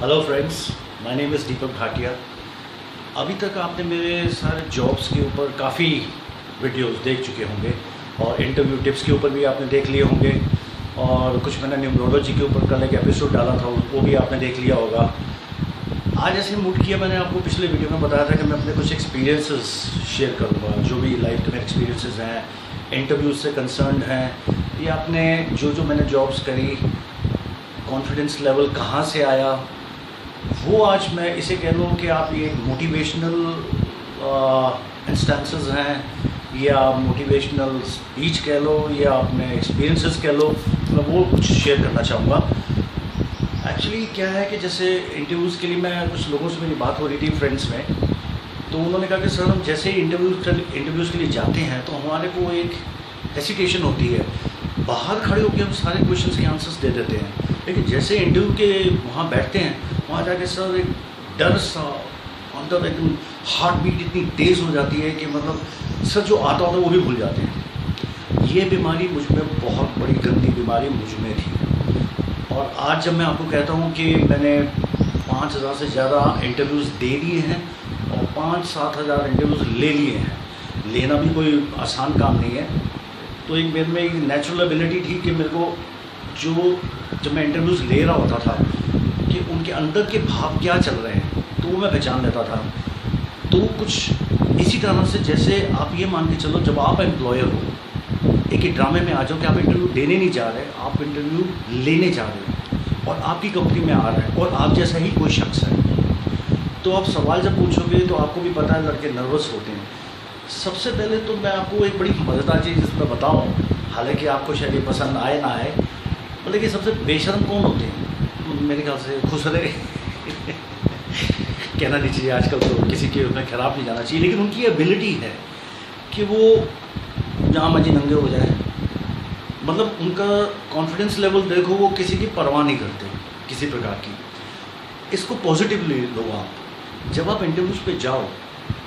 Hello friends, my name is Deepak Bhatia. अभी तक आपने मेरे सारे जॉब्स के ऊपर काफ़ी वीडियोस देख चुके होंगे और इंटरव्यू टिप्स के ऊपर भी आपने देख लिए होंगे और कुछ मैंने न्यूमरोलॉजी के ऊपर कल एक एपिसोड डाला था, वो भी आपने देख लिया होगा। आज ऐसे मूड किया, मैंने आपको पिछले वीडियो में बताया था कि मैं अपने कुछ एक्सपीरियंसेस शेयर करूँगा, जो भी लाइफ के मेरे एक्सपीरियंसेस हैं, इंटरव्यूज से कंसर्न हैं, या आपने जो मैंने जॉब्स करी, कॉन्फिडेंस लेवल कहाँ से आया, वो आज मैं इसे कह लूँ कि आप ये मोटिवेशनल इंस्टेंसेस हैं या मोटिवेशनल स्पीच कह लो या अपने एक्सपीरियंसेस कह लो, मैं वो कुछ शेयर करना चाहूँगा। एक्चुअली क्या है कि जैसे इंटरव्यूज़ के लिए मैं कुछ लोगों से मेरी बात हो रही थी फ्रेंड्स में, तो उन्होंने कहा कि सर हम जैसे ही इंटरव्यूज़ के लिए जाते हैं तो हमारे को एक हेसिटेशन होती है, बाहर खड़े होकर हम सारे क्वेश्चंस के आंसर्स दे देते हैं, लेकिन जैसे इंटरव्यू के वहाँ बैठते हैं वहाँ जाके सर एक डर सा अंदर, एकदम हार्ट बीट इतनी तेज़ हो जाती है कि मतलब सर जो आता होता है वो भी भूल जाते हैं। ये बीमारी मुझ में, बहुत बड़ी गंदी बीमारी मुझ में थी। और आज जब मैं आपको कहता हूँ कि मैंने 5,000 से ज़्यादा इंटरव्यूज़ दे दिए हैं और 5-7 हज़ार इंटरव्यूज़ ले लिए हैं, लेना भी कोई आसान काम नहीं है। तो एक मेरे में एक नेचुरल एबिलिटी थी कि मेरे को जब मैं इंटरव्यूज़ ले रहा होता था कि उनके अंदर के भाव क्या चल रहे हैं, तो वो मैं पहचान लेता था। तो कुछ इसी तरह से, जैसे आप ये मान के चलो, जब आप एम्प्लॉयर हो, एक ही ड्रामे में आ जाओ कि आप इंटरव्यू देने नहीं जा रहे, आप इंटरव्यू लेने जा रहे हो और आपकी कंपनी में आ रहा है और आप जैसा ही कोई शख्स है, तो आप सवाल जब पूछोगे तो आपको भी पता है लड़के नर्वस होते हैं। सबसे पहले तो मैं आपको एक बड़ी मज़ेदार चीज़ इसमें बताऊँ, हालांकि आपको शायद ये पसंद आए ना आए, मतलब कि सबसे बेशर्म कौन होते हैं मेरे ख्याल से? खुसरे कहना नहीं चाहिए, आजकल तो किसी के उसमें ख़राब नहीं जाना चाहिए, लेकिन उनकी एबिलिटी है कि वो जहाँ मर्जी नंगे हो जाए, मतलब उनका कॉन्फिडेंस लेवल देखो, वो किसी की परवाह नहीं करते किसी प्रकार की। इसको पॉजिटिवली लो आप। जब आप इंटरव्यूज़ पे जाओ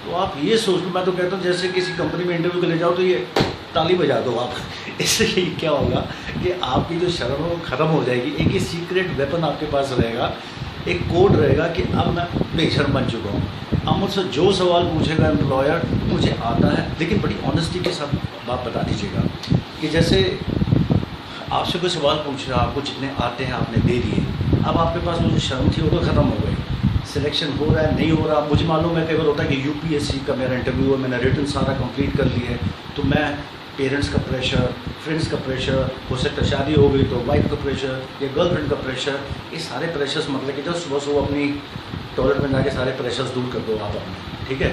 तो आप ये सोच लो, मैं तो कहता हूँ जैसे किसी कंपनी में इंटरव्यू के ले जाओ तो ये ताली बजा दो आप। इससे क्या होगा कि आपकी जो शर्म है वो ख़त्म हो जाएगी। एक ही सीक्रेट वेपन आपके पास रहेगा, एक कोड रहेगा कि अब मैं बेशर्म बन चुका हूँ। अब मुझसे जो सवाल पूछेगा एम्प्लॉयर, मुझे आता है, लेकिन बड़ी ऑनेस्टी के साथ बात बता दीजिएगा कि जैसे आपसे कोई सवाल पूछ रहा, आपको जितने आते हैं आपने दे दिए, अब आपके पास मुझे शर्म थी वो ख़त्म हो गई। सिलेक्शन हो रहा है नहीं हो रहा, मुझे मालूम है। कई बार होता है कि यूपीएससी का मेरा इंटरव्यू है, मैंने रिटन सारा कंप्लीट कर लिया है, तो मैं पेरेंट्स का प्रेशर, फ्रेंड्स का प्रेशर, हो सकता है शादी हो गई तो वाइफ का प्रेशर या गर्लफ्रेंड का प्रेशर, ये सारे प्रेशर्स, मतलब कि जब सुबह अपनी टॉयलेट में जाके सारे प्रेशर्स दूर कर दो आप अपने, ठीक है।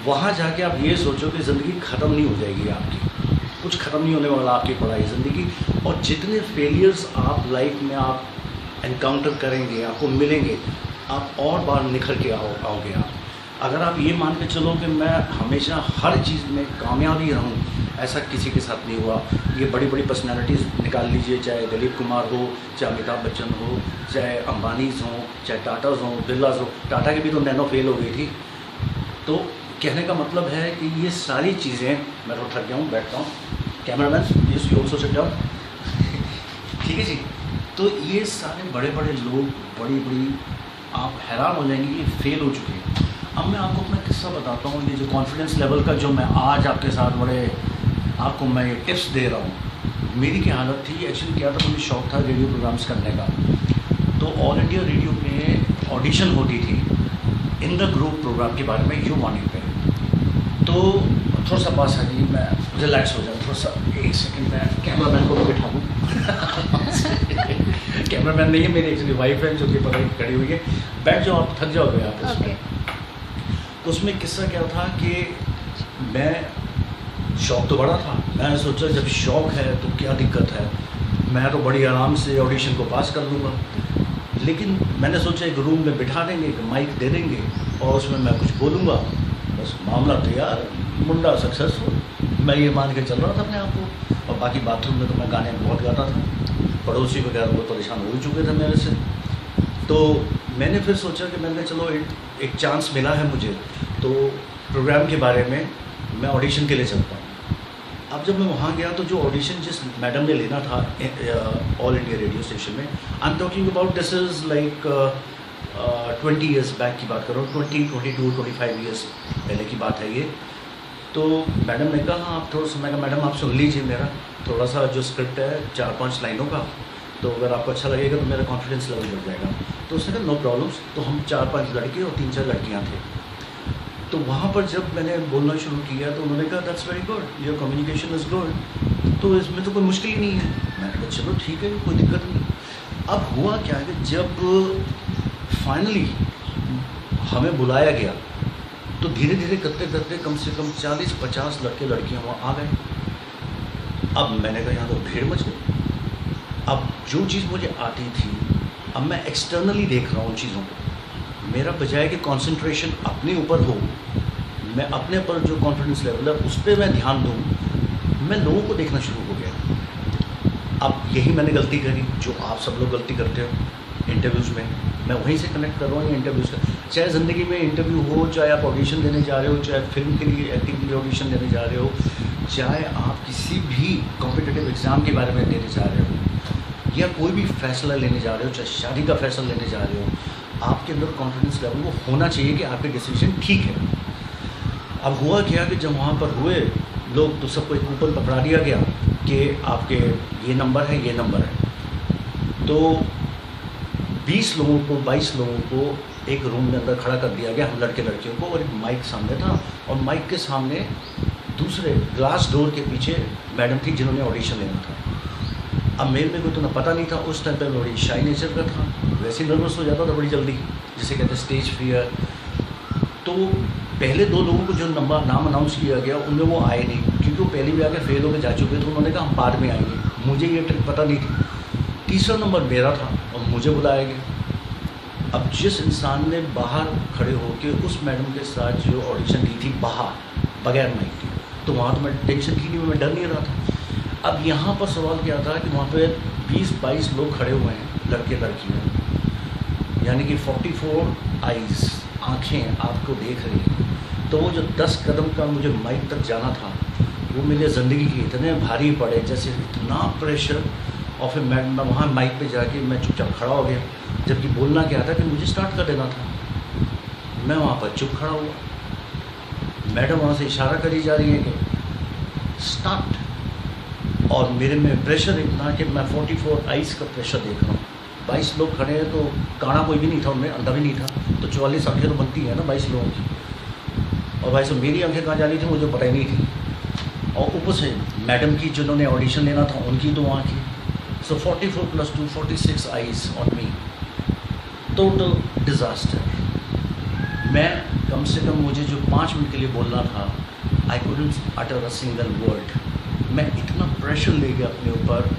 वहाँ जाके आप ये सोचो कि ज़िंदगी ख़त्म नहीं हो जाएगी आपकी, कुछ ख़त्म नहीं होने वाला आपकी पढ़ाई ज़िंदगी। और जितने फेलियर्स आप लाइफ में आप एनकाउंटर करेंगे, आपको मिलेंगे, आप और बार निखर के आओगे आप। अगर आप ये मान के चलो कि मैं हमेशा हर चीज़ में कामयाबी रहूं, ऐसा किसी के साथ नहीं हुआ। ये बड़ी बड़ी पर्सनालिटीज़ निकाल लीजिए, चाहे दिलीप कुमार हो, चाहे अमिताभ बच्चन हो, चाहे अंबानीज़ हों, चाहे टाटाज़ हों, बिरलाज़ हो। टाटा की भी तो नैनो फेल हो गई थी। तो कहने का मतलब है कि ये सारी चीज़ें, मैं तो थक गया हूँ, बैठता हूँ। Cameraman yes you also sit down. ठीक है जी। तो ये सारे बड़े बड़े लोग, बड़ी बड़ी, आप हैरान हो जाएंगे कि फेल हो चुके हैं। अब मैं आपको अपना किस्सा बताता हूँ, ये जो कॉन्फिडेंस लेवल का जो मैं आज आपके साथ आपको मैं टिप्स दे रहा हूँ। मेरी क्या हालत थी, एक्चुअली क्या था, मुझे शौक़ था रेडियो प्रोग्राम्स करने का। तो ऑल इंडिया रेडियो में ऑडिशन होती थी इन द ग्रुप प्रोग्राम के बारे में, यू मॉर्निंग पे। तो थोड़ा सा पास है जी, मैं रिलैक्स हो जाऊँ थोड़ा सा, एक सेकंड में कैमरामैन को बिठा दूँ। कैमरामैन नहीं है, मेरी एक्चुअली वाइफ है जो कि पकड़ खड़ी हुई है। बैठ जाओ, आप थक जाओगे आप उसमें। तो उसमें किस्सा क्या था कि मैं, शौक़ तो बड़ा था, मैंने सोचा जब शौक़ है तो क्या दिक्कत है, मैं तो बड़ी आराम से ऑडिशन को पास कर लूँगा। लेकिन मैंने सोचा एक रूम में बिठा देंगे, एक माइक दे देंगे और उसमें मैं कुछ बोलूँगा, बस मामला तैयार, मुंडा सक्सेसफुल। मैं ये मान के चल रहा था अपने आप को। और बाकी बाथरूम में तो मैं गाने बहुत गाता था, पड़ोसी वगैरह वो परेशान हो चुके थे मेरे से। तो मैंने फिर सोचा कि मैंने चलो एक चांस मिला है मुझे, तो प्रोग्राम के बारे में मैं ऑडिशन के लिए चलता हूँ। अब जब मैं वहाँ गया तो जो ऑडिशन जिस मैडम ने लेना था ऑल इंडिया रेडियो स्टेशन में, I am talking about, this is like 20 years back की बात कर रहा हूँ, 22-25 ईयर्स पहले की बात है ये। तो मैडम ने कहा हाँ आप थोड़ा सा, मैं कहा मैडम आप सुन लीजिए मेरा थोड़ा सा जो स्क्रिप्ट है 4-5 लाइनों का, तो अगर आपको अच्छा लगेगा तो मेरा कॉन्फिडेंस लेवल बढ़ जाएगा। तो उसने कहा नो प्रॉब्लम्स। तो हम 4-5 लड़के और 3-4 लड़कियाँ थे। तो वहाँ पर जब मैंने बोलना शुरू किया तो उन्होंने कहा that's very good, your communication is good, तो इसमें तो कोई मुश्किल ही नहीं है। मैंने कहा चलो ठीक है, कोई दिक्कत नहीं। अब हुआ क्या है कि जब फाइनली हमें बुलाया गया तो धीरे धीरे करते करते कम से कम 40-50 लड़के लड़कियाँ वहाँ आ गए। अब मैंने कहा यहाँ तो भीड़ मच गई। अब जो चीज़ मुझे आती थी अब मैं एक्सटर्नली देख रहा हूँ चीज़ों को। मेरा बजाय कि कंसंट्रेशन अपने ऊपर हो, मैं अपने पर जो कॉन्फिडेंस लेवल है उस पर मैं ध्यान दूँ, मैं लोगों को देखना शुरू हो गया। अब यही मैंने गलती करी जो आप सब लोग गलती करते हो इंटरव्यूज़ में। मैं वहीं से कनेक्ट कर रहा हूँ इंटरव्यूज़ का। चाहे ज़िंदगी में इंटरव्यू हो, चाहे आप ऑडिशन देने जा रहे हो, चाहे फिल्म के लिए एक्टिंग के लिए ऑडिशन देने जा रहे हो, चाहे आप किसी भी कॉम्पिटिटिव एग्ज़ाम के बारे में देने जा रहे हो, या कोई भी फैसला लेने जा रहे हो, चाहे शादी का फैसला लेने जा रहे हो, आपके अंदर कॉन्फिडेंस लेवल वो होना चाहिए कि आपके डिसीजन ठीक है। अब हुआ क्या कि जब वहाँ पर हुए लोग तो सबको एक कूपन पकड़ा दिया गया कि आपके ये नंबर है, ये नंबर है। तो 20 लोगों को, 22 लोगों को एक रूम में अंदर खड़ा कर दिया गया, हम लड़के लड़कियों को, और एक माइक सामने था और माइक के सामने दूसरे ग्लास डोर के पीछे मैडम थी जिन्होंने ऑडिशन लेना था। अब मेरे में कोई तो ना पता नहीं था, उस टाइम पर बड़ी शाई नेचर का था, वैसे ही नर्वस हो जाता था बड़ी जल्दी, जिसे कहते हैं स्टेज फियर। तो पहले 2 लोगों को जो नाम अनाउंस किया गया उनमें वो आए नहीं, क्योंकि वो पहले भी आके फेल होकर जा चुके थे। उन्होंने कहा हम बाद में आएंगे, मुझे ये ट्रिक पता नहीं थी। तीसरा नंबर मेरा था और मुझे बुलाया गया। अब जिस इंसान ने बाहर खड़े होकर उस मैडम के साथ जो ऑडिशन दी थी बाहर बगैर माइक के, तो वहाँ तो मैं टेंशन थी नहीं, मैं डर नहीं रहा था। अब यहाँ पर सवाल क्या था कि वहाँ पे 20-22 लोग खड़े हुए हैं, लड़के लड़कियाँ, यानी कि 44 आइज़, आँखें आपको देख रही हैं। तो वो जो 10 कदम का मुझे माइक तक जाना था वो मेरी ज़िंदगी की इतने भारी पड़े, जैसे इतना प्रेशर। और फिर मैं वहाँ माइक पे जाके मैं चुपचाप खड़ा हो गया, जबकि बोलना क्या था कि मुझे स्टार्ट कर देना था। मैं वहाँ पर चुप खड़ा हुआ, मैडम वहाँ से इशारा करी जा रही है कि स्टार्ट, और मेरे में प्रेशर इतना कि मैं 44 आइज़ का प्रेशर देख रहा हूँ। 22 लोग खड़े हैं तो काना कोई भी नहीं था उनमें, अंधा भी नहीं था, तो 44 आँखें तो बनती है ना 22 लोगों की। और भाई साहब मेरी आँखें कहाँ जा रही थी मुझे पता ही नहीं थी, और ऊपर से मैडम की जिन्होंने ऑडिशन लेना था उनकी तो वहाँ की। सो 44 + 2 46 eyes on me, total disaster. मैं कम से कम मुझे जो 5 मिनट के लिए बोलना था, I couldn't utter a single word. मैं इतना प्रेशर ले गया अपने ऊपर,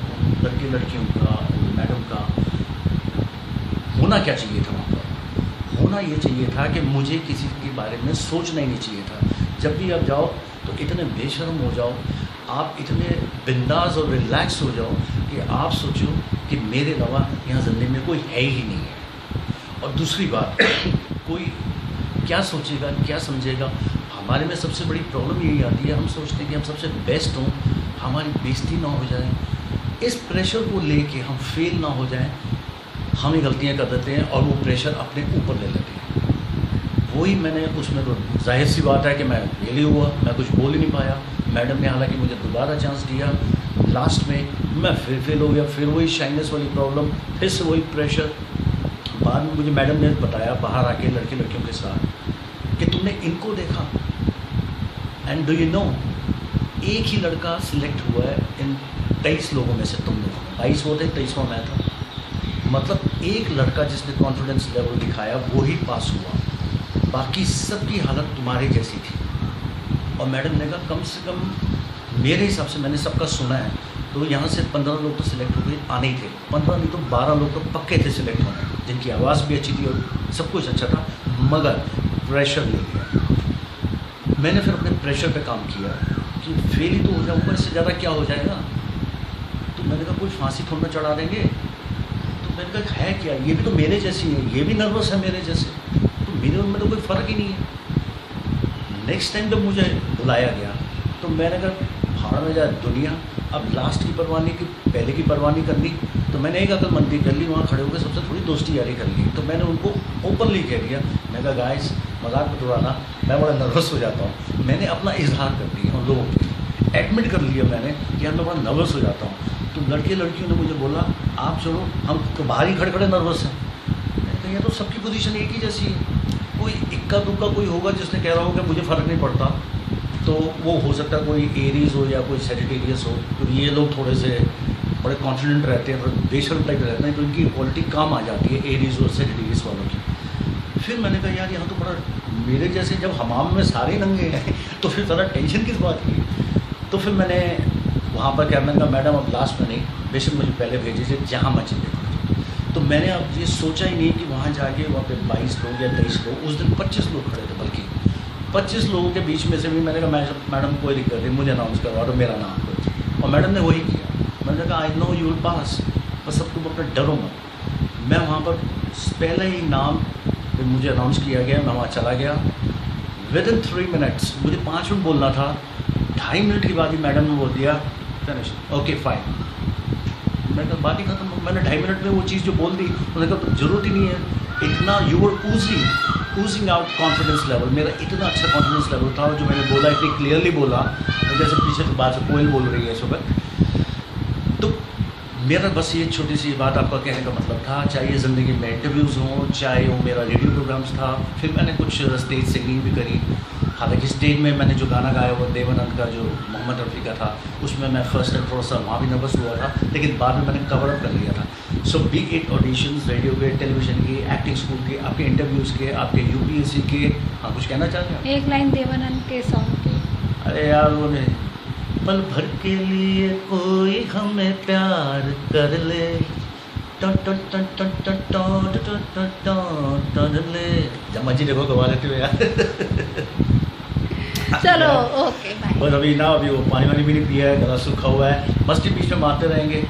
लड़के लड़कियों का, मैडम का। होना क्या चाहिए था वहाँ पर? होना ये चाहिए था कि मुझे किसी के बारे में सोचना ही नहीं चाहिए था। जब भी आप जाओ तो इतने बेशर्म हो जाओ, आप इतने बिंदास और रिलैक्स हो जाओ कि आप सोचो कि मेरे अलावा यहाँ ज़िंदगी में कोई है ही नहीं है। और दूसरी बात, कोई क्या सोचेगा, क्या समझेगा। हमारे में सबसे बड़ी प्रॉब्लम यही आती है, हम सोचते हैं कि हम सबसे बेस्ट हों, हमारी बेइज्जती ना हो जाए। इस प्रेशर को लेके हम फेल ना हो जाएं, हम ही गलतियाँ कर देते हैं और वो प्रेशर अपने ऊपर ले लेते हैं। वही मैंने उसमें, तो जाहिर सी बात है कि मैं फेल ही हुआ, मैं कुछ बोल ही नहीं पाया। मैडम ने हालांकि मुझे दोबारा चांस दिया, लास्ट में मैं फिर फेल हो गया, फिर वही शाइनेस वाली प्रॉब्लम, फिर से वही प्रेशर। बाद में मुझे मैडम ने बताया बाहर आके लड़के लड़कियों के साथ कि तुमने इनको देखा, एंड डू यू नो एक ही लड़का सिलेक्ट हुआ है इन 23 लोगों में से, तुम लोग 22 वो थे, 23वां मैं था। मतलब एक लड़का जिसने कॉन्फिडेंस लेवल दिखाया वो ही पास हुआ, बाकी सबकी हालत तुम्हारे जैसी थी। और मैडम ने कहा कम से कम मेरे हिसाब से, मैंने सबका सुना है, तो यहाँ से 15 लोग तो सिलेक्ट हो गए, आने ही थे। 15 नहीं तो 12 लोग तो पक्के थे सिलेक्ट होने, जिनकी आवाज़ भी अच्छी थी और सब कुछ अच्छा था, मगर प्रेशर ले लिया। मैंने फिर अपने प्रेशर पे काम किया कि फेल ही तो हो जाऊँगा, इससे ज़्यादा क्या हो जाएगा। तो मैंने कहा कोई फांसी थोड़ा ना चढ़ा देंगे। तो मैंने कहा है क्या, ये भी तो मेरे जैसी है, ये भी नर्वस है मेरे जैसे, तो मेरे उनमें तो कोई फ़र्क ही नहीं है। नेक्स्ट टाइम जब मुझे बुलाया गया तो मैंने कहा भाड़ में जाए दुनिया, अब लास्ट की परवाह नहीं कि पहले की परवाह नहीं करनी, तो मैंने एक अक्लमंदी कर ली, वहाँ खड़े होकर सबसे थोड़ी दोस्ती यारी कर ली। तो मैंने उनको ओपनली कह दिया, मैंने कहा गाइस मजाक मत उड़ाना, मैं बड़ा नर्वस हो जाता हूँ। मैंने अपना इजहार कर दिया उन लोगों को, एडमिट कर लिया मैंने कि यार मैं बड़ा नर्वस हो जाता हूँ। तो लड़कियों ने मुझे बोला आप चलो, हम तो बाहर ही खड़े खड़े नर्वस हैं। मैंने कहा यार तो सबकी पोजीशन एक ही जैसी है, कोई इक्का दुक्का कोई होगा जिसने कह रहा होगा मुझे फ़र्क नहीं पड़ता, तो वो हो सकता है कोई एरीज हो या कोई सेजिटेरियस हो, तो ये लोग थोड़े से बड़े कॉन्फिडेंट रहते हैं और बेशर्म टाइप रहते हैं, तो इनकी क्वालिटी कम आ जाती है एरीज और सेजिटेरियस वालों की। फिर मैंने कहा यार यहाँ तो बड़ा मेरे जैसे जब हमाम में सारे नंगे हैं तो फिर ज़रा टेंशन किस बात की। तो फिर मैंने वहाँ पर क्या, मैंने कहा मैडम अब लास्ट में नहीं, बेशक मुझे पहले भेजिए जहाँ मर्जी देखो। तो मैंने अब ये सोचा ही नहीं कि वहाँ जाके वहाँ पे 22 लोग या 23 लोग, उस दिन 25 लोग खड़े थे, बल्कि 25 लोगों के बीच में से भी मैंने कहा मैडम कोई दिक्कत नहीं, मुझे अनाउंस करवा दो मेरा नाम को। और मैडम ने वही किया। मैंने कहा I know you will pass, बस अब तुम अपने डरो मत। मैं वहाँ पर पहले ही नाम मुझे अनाउंस किया गया, मैं वहाँ चला गया। विदिन 3 मिनट्स, मुझे 5 मिनट बोलना था, 2.5 मिनट के बाद ही मैडम ने बोल दिया फिनिश, ओके फाइन। मैंने कहा बात ही खत्म। मैंने 2.5 मिनट में वो चीज़ जो बोल दी, उन्होंने कहा तो ज़रूरत ही नहीं है इतना, you were oozing out confidence level. मेरा इतना अच्छा कॉन्फिडेंस लेवल था, और जो मैंने बोला इतनी क्लियरली बोला, जैसे पीछे तो बात से कोयल बोल रही है इस वक्त। तो मेरा बस ये छोटी सी बात आपका कहने का मतलब था, चाहे ये ज़िंदगी में इंटरव्यूज़ हों, चाहे वो मेरा रेडियो प्रोग्राम्स था, फिर मैंने कुछ स्टेज सिंगिंग भी करी। हालांकि स्टेज में मैंने जो गाना गाया वो देवानंद का जो मोहम्मद रफ़ी का था, उसमें मैं फर्स्ट टाइम थोड़ा सा वहाँ भी नर्वस हुआ था, लेकिन बाद में मैंने कवर अप कर लिया था। सो बी इट ऑडिशंस, रेडियो के, टेलीविज़न के, एक्टिंग स्कूल के, आपके इंटरव्यूज़ के, आपके UPSC के। हाँ कुछ कहना चाह रहे हैं? एक लाइन देवानंद के सॉन्ग की। अरे यार वो नहीं, पल भर के लिए कोई हमें प्यार कर ले, ले जमा जी देखो गवा लेते हो यार। चलो ओके बाय। बस अभी ना, अभी वो पानी वानी भी नहीं पिया है, गला सूखा हुआ है, मस्ती बीच में मारते रहेंगे,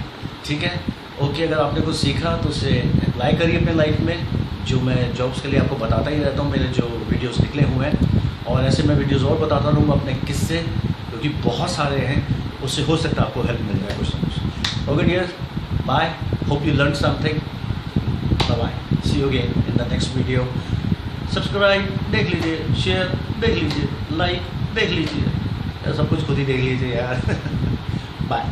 ठीक है ओके। अगर आपने कुछ सीखा तो उसे अप्लाई करिए अपने लाइफ में, जो मैं जॉब्स के लिए आपको बताता ही रहता हूँ, मेरे जो वीडियोस निकले हुए हैं, और ऐसे मैं वीडियोस और बताता रहूँगा अपने किस्से, क्योंकि बहुत सारे हैं, उससे हो सकता है आपको हेल्प मिल जाए कुछ ना कुछ। Okay dear, bye, hope you learn something, bye bye, see you again in the next video. Subscribe देख लीजिए, शेयर देख लीजिए, लाइक देख लीजिए, सब कुछ खुद ही देख लीजिए यार। बाय।